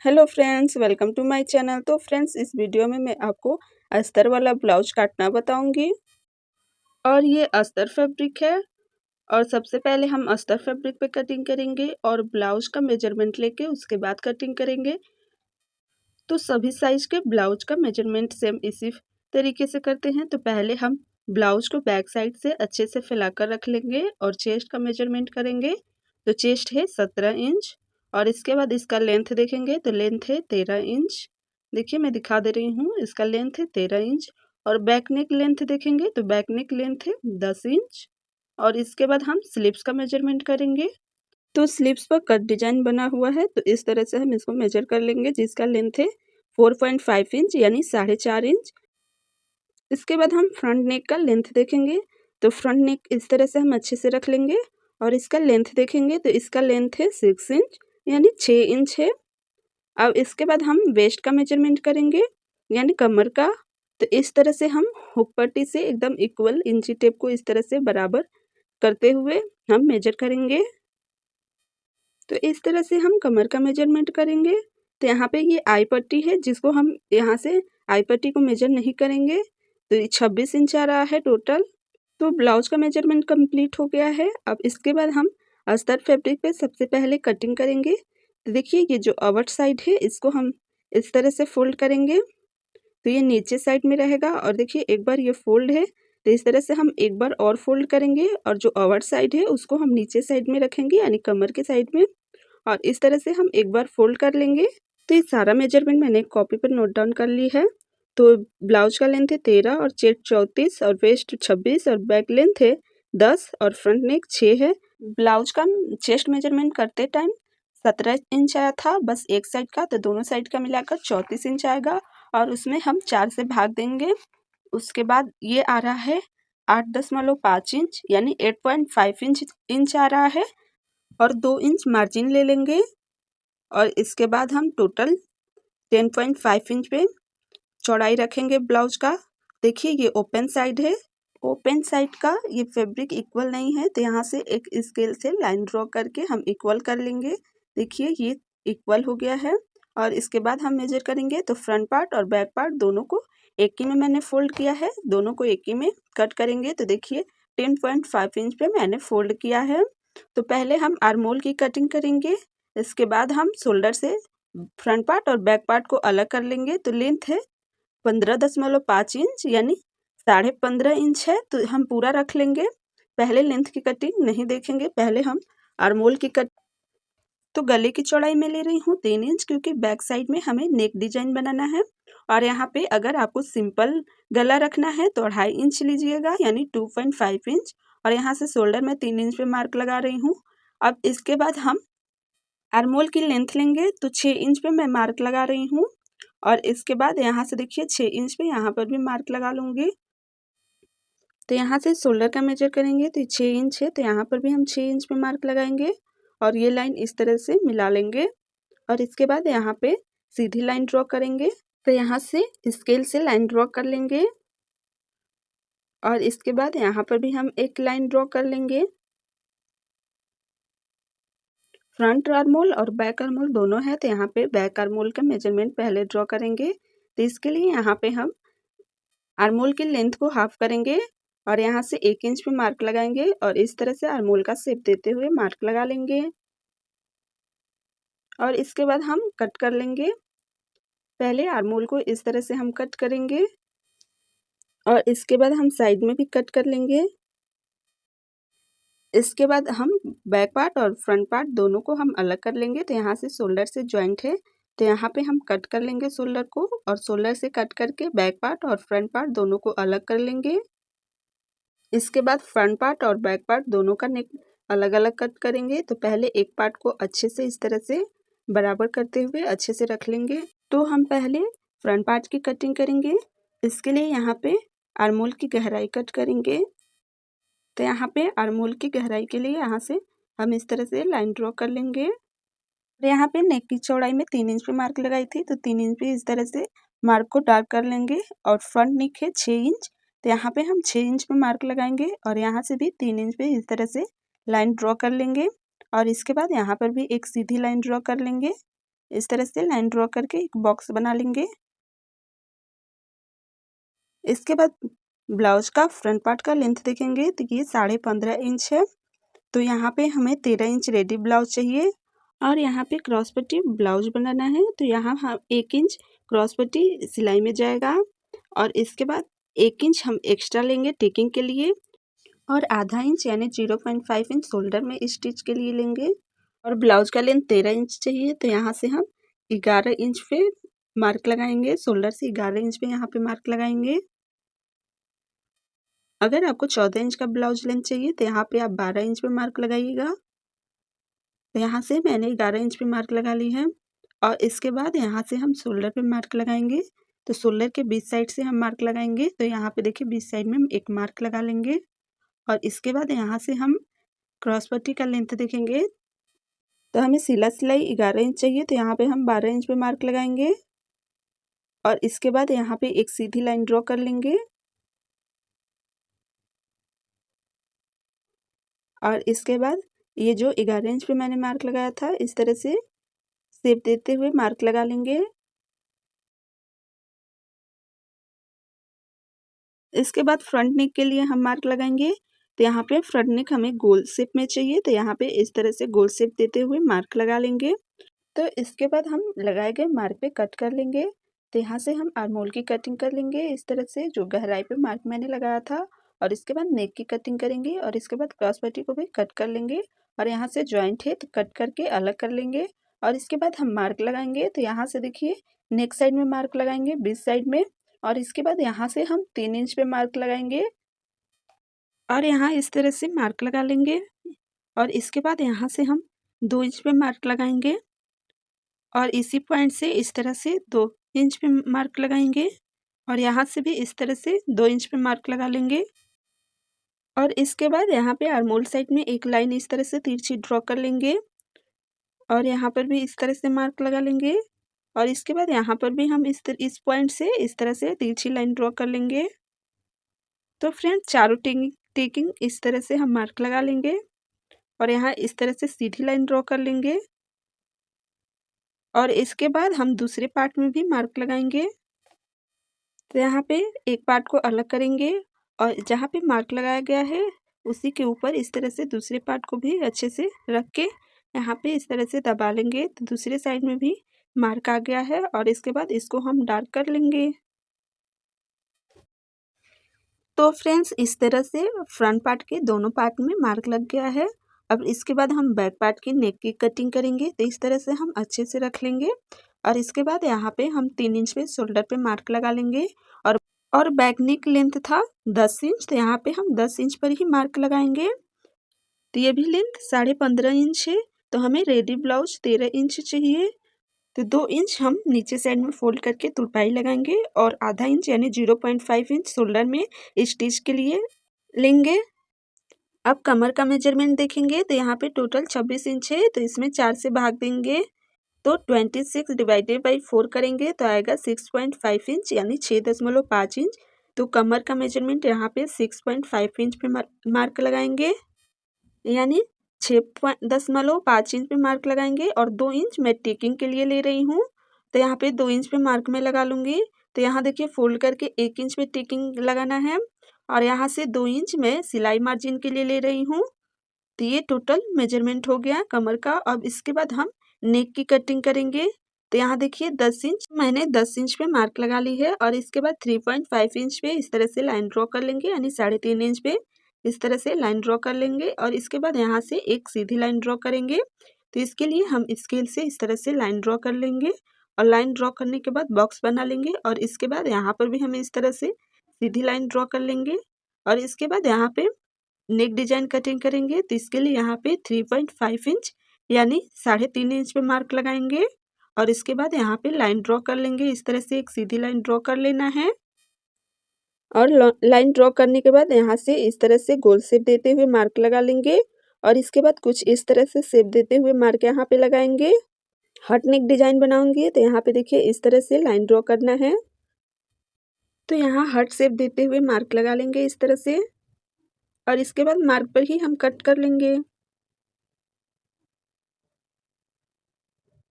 Hello friends, welcome to my channel. तो friends, इस video में मैं आपको अस्तर वाला ब्लाउज काटना बताऊंगी। और ये अस्तर फैब्रिक है। और सबसे पहले हम अस्तर फैब्रिक पे कटिंग करेंगे और ब्लाउज का मेजरमेंट लेके उसके बाद कटिंग करेंगे। तो सभी साइज के ब्लाउज का मेजरमेंट सेम इसी तरीके से करते हैं। तो पहले हम ब्लाउज को बैक साइड से अच्छे से फैलाकर रख लेंगे और चेस्ट का मेजरमेंट करेंगे। तो चेस्ट है 17 इंच और इसके बाद इसका लेंथ देखेंगे तो लेंथ है 13 इंच। देखिए मैं दिखा दे रही हूँ, इसका लेंथ है 13 इंच। और बैक नेक लेंथ देखेंगे तो बैक नेक लेंथ है 10 इंच। और इसके बाद हम स्लीव्स का मेजरमेंट करेंगे। तो स्लीव्स पर कट डिजाइन बना हुआ है, तो इस तरह से हम इसको मेजर कर लेंगे, जिसका लेंथ है 4.5 इंच यानी 4.5 इंच। इसके बाद हम फ्रंट नेक का लेंथ देखेंगे। तो फ्रंट नेक इस तरह से हम अच्छे से रख लेंगे और इसका लेंथ देखेंगे तो इसका लेंथ है 6 इंच यानी 6 इंच है। अब इसके बाद हम वेस्ट का मेजरमेंट करेंगे यानी कमर का। तो इस तरह से हम हुक पट्टी से एकदम इक्वल इंची टेप को इस तरह से बराबर करते हुए हम मेजर करेंगे। तो इस तरह से हम कमर का मेजरमेंट करेंगे। तो यहाँ पे ये आई पट्टी है, जिसको हम यहाँ से आई पट्टी को मेजर नहीं करेंगे। तो ये 26 इंच आ रहा है टोटल। तो ब्लाउज का मेजरमेंट कंप्लीट हो गया है। अब इसके बाद हम अस्तर फैब्रिक पे सबसे पहले कटिंग करेंगे। तो देखिए ये जो आउट साइड है इसको हम इस तरह से फोल्ड करेंगे। तो ये नीचे साइड में रहेगा और देखिए एक बार ये फोल्ड है, तो इस तरह से हम एक बार और फोल्ड करेंगे और जो आउट साइड है उसको हम नीचे साइड में रखेंगे यानी कमर के साइड में। और इस तरह से हम एक बार फोल्ड कर लेंगे। तो ये सारा मेजरमेंट मैंने एक कॉपी पर नोट डाउन कर ली है। तो ब्लाउज का लेंथ है 13 और चेस्ट 34 और वेस्ट 26 और बैक लेंथ है 10 और फ्रंट नेक 6 है। ब्लाउज का चेस्ट मेजरमेंट करते टाइम 17 इंच आया था बस एक साइड का, तो दोनों साइड का मिलाकर 34 इंच आएगा और उसमें हम 4 से भाग देंगे। उसके बाद ये आ रहा है 8.5 इंच यानी 8.5 इंच आ रहा है और 2 इंच मार्जिन ले लेंगे। और इसके बाद हम टोटल 10.5 इंच पे चौड़ाई रखेंगे ब्लाउज का। देखिए ये ओपन साइड है। ओपन साइड का ये फैब्रिक इक्वल नहीं है, तो यहाँ से एक स्केल से लाइन ड्रॉ करके हम इक्वल कर लेंगे। देखिए ये इक्वल हो गया है। और इसके बाद हम मेजर करेंगे तो फ्रंट पार्ट और बैक पार्ट दोनों को एक ही में मैंने फोल्ड किया है, दोनों को एक ही में कट करेंगे। तो देखिए 10.5 इंच पे मैंने फोल्ड किया है। तो पहले हम आर्म होल की कटिंग करेंगे, इसके बाद हम शोल्डर से फ्रंट पार्ट और बैक पार्ट को अलग कर लेंगे। तो लेंथ है 15.5 इंच यानी 15.5 इंच है, तो हम पूरा रख लेंगे। पहले लेंथ की कटिंग नहीं देखेंगे, पहले हम आर्म होल की कट। तो गले की चौड़ाई मैं ले रही हूँ 3 इंच, क्योंकि बैक साइड में हमें नेक डिजाइन बनाना है। और यहाँ पे अगर आपको सिंपल गला रखना है तो 2.5 इंच लीजिएगा यानी 2.5 इंच। और यहाँ से शोल्डर में 3 इंच पे मार्क लगा रही हूँ। अब इसके बाद हम आर्म होल की लेंथ लेंगे, तो 6 इंच पे मैं मार्क लगा रही हूँ। और इसके बाद यहाँ से देखिए 6 इंच पे यहाँ पर भी मार्क लगा लूँगी। तो यहाँ से शोल्डर का मेजर करेंगे तो 6 इंच है, तो यहाँ पर भी हम 6 इंच पे मार्क लगाएंगे और ये लाइन इस तरह से मिला लेंगे। और इसके बाद यहाँ पे सीधी लाइन ड्रॉ करेंगे। तो यहाँ से स्केल से लाइन ड्रॉ कर लेंगे और इसके बाद यहाँ पर भी हम एक लाइन ड्रॉ कर लेंगे। फ्रंट आर्म होल और बैक आर्म होल दोनों है, तो यहाँ पे बैक आर्म होल का मेजरमेंट पहले ड्रॉ करेंगे। तो इसके लिए यहाँ पे हम आर्म होल की लेंथ को हाफ करेंगे और यहाँ से 1 इंच पे मार्क लगाएंगे और इस तरह से आर्म होल का शेप देते हुए मार्क लगा लेंगे। और इसके बाद हम कट कर लेंगे। पहले आर्म होल को इस तरह से हम कट करेंगे और इसके बाद हम साइड में भी कट कर लेंगे। इसके बाद हम बैक पार्ट और फ्रंट पार्ट दोनों को हम अलग कर लेंगे। तो यहाँ से शोल्डर से जॉइंट है, तो यहाँ पे हम कट कर लेंगे शोल्डर को और शोल्डर से कट करके बैक पार्ट और फ्रंट पार्ट दोनों को अलग कर लेंगे। इसके बाद फ्रंट पार्ट और बैक पार्ट दोनों का नेक अलग अलग कट करेंगे। तो पहले एक पार्ट को अच्छे से इस तरह से बराबर करते हुए अच्छे से रख लेंगे। तो हम पहले फ्रंट पार्ट की कटिंग करेंगे। इसके लिए यहाँ पे आर्म होल की गहराई कट करेंगे। तो यहाँ पे आर्म होल की गहराई के लिए यहाँ से हम इस तरह से लाइन ड्रॉ कर लेंगे। और यहाँ पे नेक की चौड़ाई में 3 इंच पे मार्क लगाई थी, तो 3 इंच पे इस तरह से मार्क को डार्क कर लेंगे। और फ्रंट नेक है 6 इंच, तो यहाँ पे हम 6 इंच पे मार्क लगाएंगे और यहाँ से भी 3 इंच पे इस तरह से लाइन ड्रॉ कर लेंगे। और इसके बाद यहाँ पर भी एक सीधी लाइन ड्रॉ कर लेंगे। इस तरह से लाइन ड्रॉ करके एक बॉक्स बना लेंगे। इसके बाद ब्लाउज का फ्रंट पार्ट का लेंथ देखेंगे तो ये 15.5 इंच है। तो यहाँ पे हमें 13 इंच रेडी ब्लाउज चाहिए और यहाँ पे क्रॉस पट्टी ब्लाउज बनाना है। तो यहाँ हम 1 इंच क्रॉस पट्टी सिलाई में जाएगा और इसके बाद 1 इंच हम एक्स्ट्रा लेंगे टेकिंग के लिए और आधा इंच यानी 0.5 इंच शोल्डर में स्टिच के लिए लेंगे। और ब्लाउज का लेंथ 13 इंच चाहिए तो यहाँ से हम 11 इंच पे मार्क लगाएंगे। शोल्डर से 11 इंच पे यहाँ पे मार्क लगाएंगे। अगर आपको 14 इंच का ब्लाउज लेंथ चाहिए तो यहाँ पे आप 12 इंच पे मार्क लगाइएगा। तो यहाँ से मैंने 11 इंच पे मार्क लगा ली है और इसके बाद यहाँ से हम शोल्डर पे मार्क लगाएंगे। तो शोल्डर के बीच साइड से हम मार्क लगाएंगे। तो यहाँ पे देखिए बीच साइड में हम एक मार्क लगा लेंगे और इसके बाद यहाँ से हम क्रॉस पट्टी का लेंथ देखेंगे। तो हमें सिलाई 11 इंच चाहिए तो यहाँ पे हम 12 इंच पे मार्क लगाएंगे और इसके बाद यहाँ पे एक सीधी लाइन ड्रॉ कर लेंगे और इसके बाद ये जो 11 इंच पे मैंने मार्क लगाया था इस तरह से शेप देते हुए मार्क लगा लेंगे। इसके बाद फ्रंट नेक के लिए हम मार्क लगाएंगे। तो यहाँ पे फ्रंट नेक हमें गोल शेप में चाहिए तो यहाँ पे इस तरह से गोल शेप देते हुए मार्क लगा लेंगे। तो इसके बाद हम लगाए गए मार्क पे कट कर लेंगे। तो यहाँ से हम आर्मोल की कटिंग कर लेंगे इस तरह से जो गहराई पे मार्क मैंने लगाया था और इसके बाद नेक की कटिंग करेंगे और इसके बाद क्रॉस पट्टी को भी कट कर लेंगे और यहाँ से जॉइंट है तो कट करके अलग कर लेंगे और इसके बाद हम मार्क लगाएंगे। तो यहाँ से देखिए नेक साइड में मार्क लगाएंगे बीच साइड में और इसके बाद यहाँ से हम 3 इंच पे मार्क लगाएंगे और यहाँ इस तरह से मार्क लगा लेंगे और इसके बाद यहाँ से हम 2 इंच पे मार्क लगाएंगे और इसी पॉइंट से इस तरह से 2 इंच पे मार्क लगाएंगे और यहाँ से भी इस तरह से 2 इंच पे मार्क लगा लेंगे और इसके बाद यहाँ पे आर्मोल साइड में एक लाइन इस तरह से तिरछी ड्रॉ कर लेंगे और यहाँ पर भी इस तरह से मार्क लगा लेंगे और इसके बाद यहाँ पर भी हम इस पॉइंट से इस तरह से तिरछी लाइन ड्रॉ कर लेंगे। तो फ्रेंड चारों टेकिंग इस तरह से हम मार्क लगा लेंगे और यहाँ इस तरह से सीधी लाइन ड्रॉ कर लेंगे और इसके बाद हम दूसरे पार्ट में भी मार्क लगाएंगे। तो यहाँ पे एक पार्ट को अलग करेंगे और जहाँ पे मार्क लगाया गया है उसी के ऊपर इस तरह से दूसरे पार्ट को भी अच्छे से रख के यहाँ पे इस तरह से दबा लेंगे। तो दूसरे साइड में भी मार्क आ गया है और इसके बाद इसको हम डार्क कर लेंगे। तो फ्रेंड्स इस तरह से फ्रंट पार्ट के दोनों पार्ट में मार्क लग गया है। अब इसके बाद हम बैक पार्ट की नेक की कटिंग करेंगे। तो इस तरह से हम अच्छे से रख लेंगे और इसके बाद यहाँ पे हम 3 इंच पे शोल्डर पे मार्क लगा लेंगे और बैक नेक लेंथ था 10 इंच तो यहाँ पे हम 10 इंच पर ही मार्क लगाएंगे। तो ये भी लेंथ 15.5 इंच है तो हमें रेडी ब्लाउज 13 इंच चाहिए। तो 2 इंच हम नीचे साइड में फोल्ड करके तुरपाई लगाएंगे और आधा इंच यानी 0.5 इंच शोल्डर में स्टिच के लिए लेंगे। अब कमर का मेजरमेंट देखेंगे तो यहाँ पे टोटल 26 इंच है तो इसमें 4 से भाग देंगे तो 26 डिवाइडेड बाई 4 करेंगे तो आएगा 6.5 इंच यानी 6.5 इंच। तो कमर का मेजरमेंट यहाँ पे 6.5 इंच पे मार्क लगाएंगे यानी 6.5 इंच पे मार्क लगाएंगे और 2 इंच मैं टेकिंग के लिए ले रही हूँ। तो यहाँ पे 2 इंच पे मार्क में लगा लूँगी। तो यहाँ देखिए फोल्ड करके 1 इंच पे टेकिंग लगाना है और यहाँ से 2 इंच मैं सिलाई मार्जिन के लिए ले रही हूँ। तो ये टोटल मेजरमेंट हो गया कमर का। अब इसके बाद हम नेक की कटिंग करेंगे। तो यहाँ देखिए 10 इंच मैंने 10 इंच पे मार्क लगा ली है और इसके बाद 3.5 इंच पे इस तरह से लाइन ड्रॉ कर लेंगे यानी 3.5 इंच पे इस तरह से लाइन ड्रॉ कर लेंगे और इसके बाद यहाँ से एक सीधी लाइन ड्रॉ करेंगे। तो इसके लिए हम स्केल से इस तरह से लाइन ड्रॉ कर लेंगे और लाइन ड्रॉ करने के बाद बॉक्स बना लेंगे और इसके बाद यहाँ पर भी हम इस तरह से सीधी लाइन ड्रॉ कर लेंगे और इसके बाद यहाँ पे नेक डिजाइन कटिंग करेंगे। तो इसके लिए यहाँ पे 3.5 इंच यानी 3.5 इंच पे मार्क लगाएंगे और इसके बाद यहाँ पे लाइन ड्रॉ कर लेंगे। इस तरह से एक सीधी लाइन ड्रॉ कर लेना है और लाइन ड्रॉ करने के बाद यहाँ से इस तरह से गोल शेप देते हुए मार्क लगा लेंगे और इसके बाद कुछ इस तरह से शेप देते हुए मार्क यहाँ पे लगाएंगे। हट नेक डिजाइन बनाऊंगी तो यहाँ पे देखिए इस तरह से लाइन ड्रॉ करना है। तो यहाँ हट शेप देते हुए मार्क लगा लेंगे इस तरह से और इसके बाद मार्क पर ही हम कट कर लेंगे।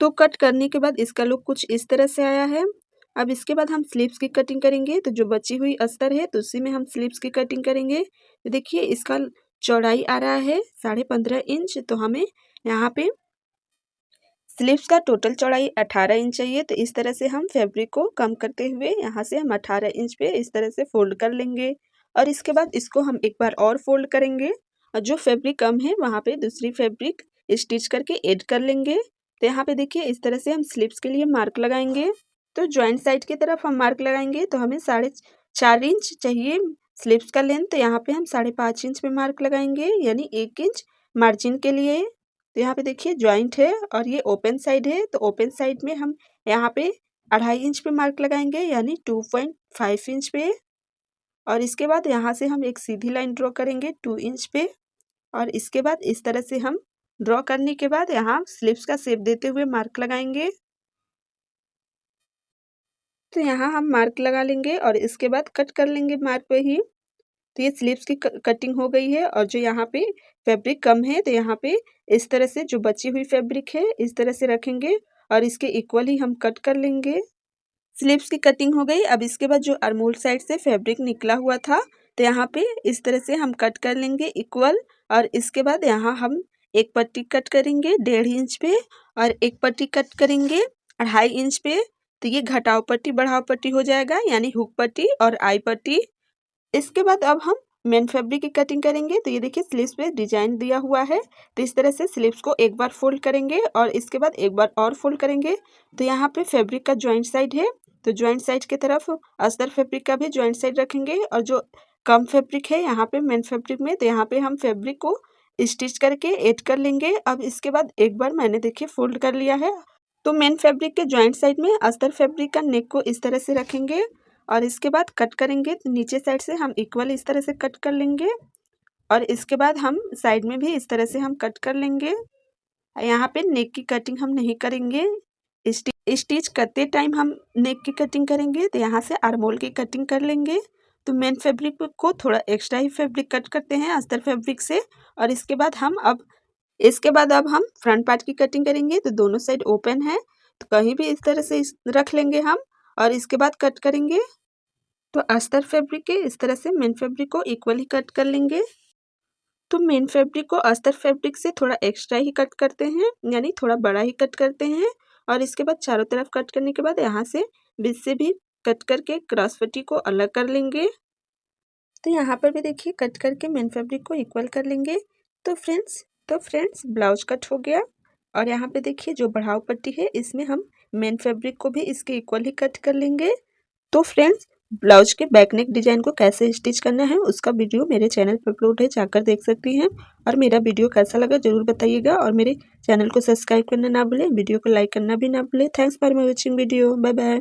तो कट करने के बाद इसका लुक कुछ इस तरह से आया है। अब इसके बाद हम स्लीव्स की कटिंग करेंगे। तो जो बची हुई अस्तर है तो उसी में हम स्लीव्स की कटिंग करेंगे। तो देखिए इसका चौड़ाई आ रहा है 15.5 इंच। तो हमें यहाँ पे स्लीव्स का टोटल चौड़ाई 18 इंच चाहिए। तो इस तरह से हम फैब्रिक को कम करते हुए यहाँ से हम 18 इंच पे इस तरह से फोल्ड कर लेंगे। और इसके बाद इसको हम एक बार और फोल्ड करेंगे और जो फैब्रिक कम है वहाँ पे दूसरी फैब्रिक स्टिच करके ऐड कर लेंगे। तो यहाँ पे देखिए इस तरह से हम स्लीव्स के लिए मार्क लगाएंगे। तो ज्वाइंट साइड की तरफ हम मार्क लगाएंगे। तो हमें 4.5 इंच चाहिए स्लीव्स का लेंथ। तो यहाँ पे हम 5.5 इंच पे मार्क लगाएंगे, यानी 1 इंच मार्जिन के लिए। तो यहाँ पे देखिए ज्वाइंट है और ये ओपन साइड है। तो ओपन साइड में हम यहाँ पे 2.5 इंच पे मार्क लगाएंगे, यानी 2.5 इंच पे। और इसके बाद यहाँ से हम एक सीधी लाइन ड्रॉ करेंगे 2 इंच पे। और इसके बाद इस तरह से हम ड्रॉ करने के बाद यहाँ स्लीव्स का शेप देते हुए मार्क लगाएंगे। तो यहाँ हम मार्क लगा लेंगे और इसके बाद कट कर लेंगे मार्क पे ही। तो ये स्लीव्स की कटिंग हो गई है। और जो यहाँ पे फैब्रिक कम है तो यहाँ पे इस तरह से जो बची हुई फैब्रिक है इस तरह से रखेंगे और इसके इक्वल ही हम कट कर लेंगे। स्लीव्स की कटिंग हो गई। अब इसके बाद जो आर्मोल साइड से फैब्रिक निकला हुआ था तो यहाँ पे इस तरह से हम कट कर लेंगे इक्वल। और इसके बाद यहाँ हम एक पट्टी कट करेंगे 1.5 इंच पे और एक पट्टी कट करेंगे 2.5 इंच पे। तो ये घटाव पट्टी बढ़ाव पट्टी हो जाएगा, यानी हुक पट्टी और आई पट्टी। इसके बाद अब हम मेन फैब्रिक की कटिंग करेंगे। तो ये देखिए स्लीव्स पे डिजाइन दिया हुआ है। तो इस तरह से स्लीव्स को एक बार फोल्ड करेंगे और इसके बाद एक बार और फोल्ड करेंगे। तो यहाँ पे फैब्रिक का ज्वाइंट साइड है तो ज्वाइंट साइड की तरफ अस्तर फैब्रिक का भी ज्वाइंट साइड रखेंगे। और जो कम फैब्रिक है यहाँ पे मेन फैब्रिक में, तो यहाँ पे हम फैब्रिक को स्टिच करके ऐड कर लेंगे। अब इसके बाद एक बार मैंने देखिए फोल्ड कर लिया है। तो मेन फैब्रिक के ज्वाइंट साइड में अस्तर फैब्रिक का नेक को इस तरह से रखेंगे और इसके बाद कट करेंगे। तो नीचे साइड से हम इक्वल इस तरह से कट कर लेंगे और इसके बाद हम साइड में भी इस तरह से हम कट कर लेंगे। यहाँ पे नेक की कटिंग हम नहीं करेंगे, स्टिच करते टाइम हम नेक की कटिंग करेंगे। तो यहाँ से आर्मोल की कटिंग कर लेंगे। तो मेन फैब्रिक को थोड़ा एक्स्ट्रा ही फैब्रिक कट करते हैं अस्तर फैब्रिक से। और इसके बाद अब हम फ्रंट पार्ट की कटिंग करेंगे। तो दोनों साइड ओपन है तो कहीं भी इस तरह से रख लेंगे हम और इसके बाद कट करेंगे। तो अस्तर फैब्रिक के इस तरह से मेन फैब्रिक को इक्वल ही कट कर लेंगे। तो मेन फैब्रिक को अस्तर फैब्रिक से थोड़ा एक्स्ट्रा ही कट करते हैं, यानी थोड़ा बड़ा ही कट करते हैं। और इसके बाद चारों तरफ कट करने के बाद यहाँ से बीच से भी कट करके क्रॉस पट्टी को अलग कर लेंगे। तो यहाँ पर भी देखिए कट करके मेन फैब्रिक को इक्वल कर लेंगे। तो फ्रेंड्स ब्लाउज कट हो गया। और यहाँ पे देखिए जो बढ़ाव पट्टी है इसमें हम मेन फैब्रिक को भी इसके इक्वल ही कट कर लेंगे। तो फ्रेंड्स ब्लाउज के बैक नेक डिजाइन को कैसे स्टिच करना है उसका वीडियो मेरे चैनल पर अपलोड है, जाकर देख सकती हैं। और मेरा वीडियो कैसा लगा जरूर बताइएगा और मेरे चैनल को सब्सक्राइब करना ना भूलें, वीडियो को लाइक करना भी ना भूलें। Thanks for watching video, bye bye.